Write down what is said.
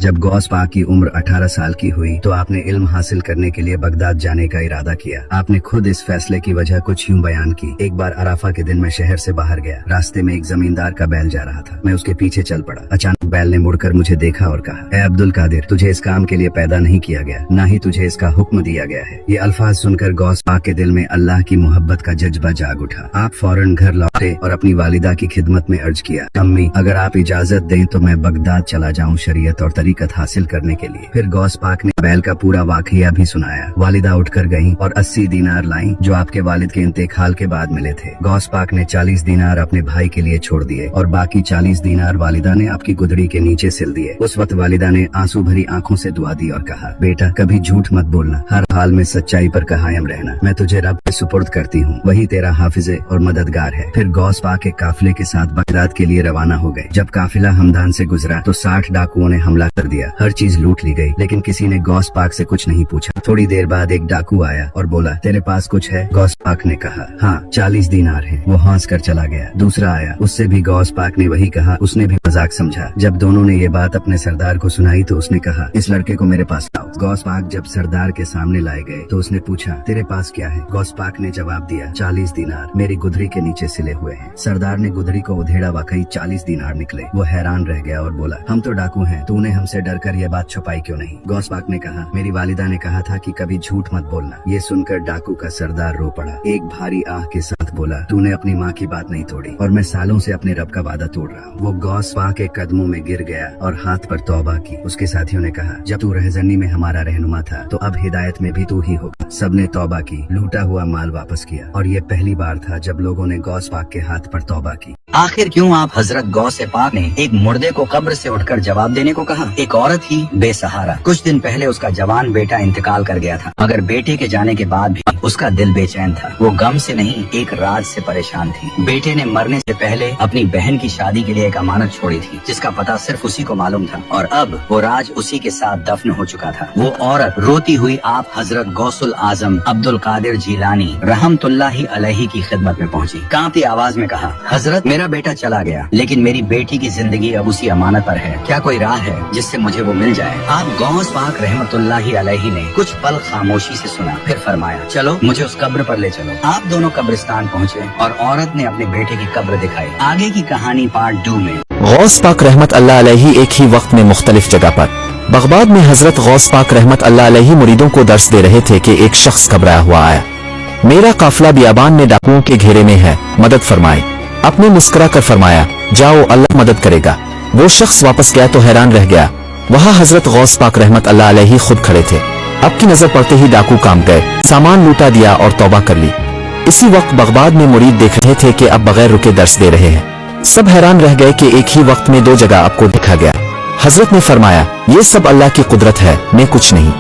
जब गौस पाक की उम्र 18 साल की हुई तो आपने इल्म हासिल करने के लिए बगदाद जाने का इरादा किया। आपने खुद इस फैसले की वजह कुछ यूं बयान की। एक बार अराफा के दिन मैं शहर से बाहर गया। रास्ते में एक जमींदार का बैल जा रहा था। मैं उसके पीछे चल पड़ा। अचानक बैल ने मुड़कर मुझे देखा और कहा, ए अब्दुल कादिर, तुझे इस काम के लिए पैदा नहीं किया गया, न ही तुझे इसका हुक्म दिया गया है। ये अल्फाज सुनकर गौस पाक के दिल में अल्लाह की मोहब्बत का जज्बा जाग उठा। आप फौरन घर लौटे और अपनी वालिदा की खिदमत में अर्ज किया, अम्मी अगर आप इजाजत दें तो मैं बगदाद चला जाऊं शरीयत और तरीकत हासिल करने के लिए। फिर गौस पाक ने बैल का पूरा वाकया भी सुनाया। वालिदा उठकर गईं और 80 दीनार लाईं जो आपके वालिद के इंतेकाल के बाद मिले थे। गौस पाक ने 40 दीनार अपने भाई के लिए छोड़ दिए और बाकी 40 दीनार वालिदा ने आपकी गुदड़ी के नीचे सिल दिए। उस वक्त वालिदा ने आंसू भरी आंखों से दुआ दी और कहा, बेटा कभी झूठ मत बोलना, हर हाल में सच्चाई पर कायम रहना। मैं तुझे रब के सुपुर्द करती हूँ, वही तेरा हाफिज़े और मददगार है। फिर गौस पाक के काफिले के साथ बगदाद के लिए रवाना हो गए। जब काफिला हमदान से गुजरा तो 60 डाकुओं ने हमला कर दिया। हर चीज लूट ली गई, लेकिन किसी ने गौस पाक से कुछ नहीं पूछा। थोड़ी देर बाद एक डाकू आया और बोला, तेरे पास कुछ है? गौस पाक ने कहा, हाँ 40 दीनार है। वो हंस कर चला गया। दूसरा आया, उससे भी गौस पाक ने वही कहा। उसने भी मजाक समझा। जब दोनों ने ये बात अपने सरदार को सुनाई तो उसने कहा, इस लड़के को मेरे पास लाओ। गौस पाक जब सरदार के सामने लाए गए तो उसने पूछा, तेरे पास क्या है? गौस पाक ने जवाब दिया, 40 दीनार मेरी गुदरी के नीचे सिले हुए हैं। सरदार ने गुदरी को उधेड़ा, वाकई 40 दीनार निकले। वो हैरान रह गया और बोला, हम तो डाकू हैं, तूने हमसे डर कर यह बात छुपाई क्यों नहीं? गौस पाक ने कहा, मेरी वालिदा ने कहा था कि कभी झूठ मत बोलना। ये सुनकर डाकू का सरदार रो पड़ा। एक भारी आह के साथ बोला, तूने अपनी माँ की बात नहीं तोड़ी और मैं सालों से अपने रब का वादा तोड़ रहा हूँ। वो गौस पाक के कदमों में गिर गया और हाथ पर तौबा की। उसके साथियों ने कहा, जब तू रहजनी में हमारा रहनुमा था तो अब हिदायत में भी तू ही होगा। सबने तौबा की, लूटा हुआ माल वापस किया और ये पहली बार था जब लोगों ने गौस पाक के हाथ पर तौबा की। आखिर क्यों आप हजरत गौस पाक ने एक मुर्दे को कब्र से उठकर जवाब देने को कहा? एक औरत ही बेसहारा, कुछ दिन पहले उसका जवान बेटा इंतकाल कर गया था, मगर बेटे के जाने के बाद भी उसका दिल बेचैन था। वो गम से नहीं, एक राज से परेशान थी। बेटे ने मरने से पहले अपनी बहन की शादी के लिए एक अमानत छोड़ी थी, जिसका पता सिर्फ उसी को मालूम था, और अब वो राज उसी के साथ दफन हो चुका था। वो औरत रोती हुई आप हजरत गौसुल आजम अब्दुल कादिर जीलानी रहमतुल्लाहि अलैहि की खिदमत में पहुंची। कांपती आवाज में कहा, हजरत मेरा बेटा चला गया, लेकिन मेरी बेटी की जिंदगी अब उसी अमानत पर है। क्या कोई राह है जिससे मुझे वो मिल जाए? आप गौस पाक रहमतुल्लाहि अलैहि ने कुछ पल खामोशी से सुना, फिर फरमाया, चलो मुझे उस कब्र पर ले चलो। आप दोनों कब्रिस्तान पहुँचे और औरत ने अपने बेटे की कब्र दिखाई। आगे की कहानी पार्ट 2 में। गौस पाक रहमत अल्लाह अलैहि एक ही वक्त में मुख्तलिफ जगह पर बगदाद में हजरत गौस पाक रहमत अल्लाह अलैहि मुरीदों को दर्स दे रहे थे कि एक शख्स घबराया हुआ आया। मेरा काफिला बियाबान में डाकुओं के घेरे में है, मदद फरमाए। आपने मुस्कुरा कर फरमाया, जाओ अल्लाह मदद करेगा। वो शख्स वापस गया तो हैरान रह गया। वहाँ हजरत गौस पाक रहमत अल्लाह अलैहि खुद खड़े थे। आपकी नजर पड़ते ही डाकू काम गए, सामान लूटा दिया और तौबा कर ली। इसी वक्त बगदाद में मुरीद देख रहे थे कि अब बगैर रुके दर्स दे रहे हैं। सब हैरान रह गए कि एक ही वक्त में 2 जगह आपको देखा गया। हजरत ने फरमाया, ये सब अल्लाह की कुदरत है, मैं कुछ नहीं।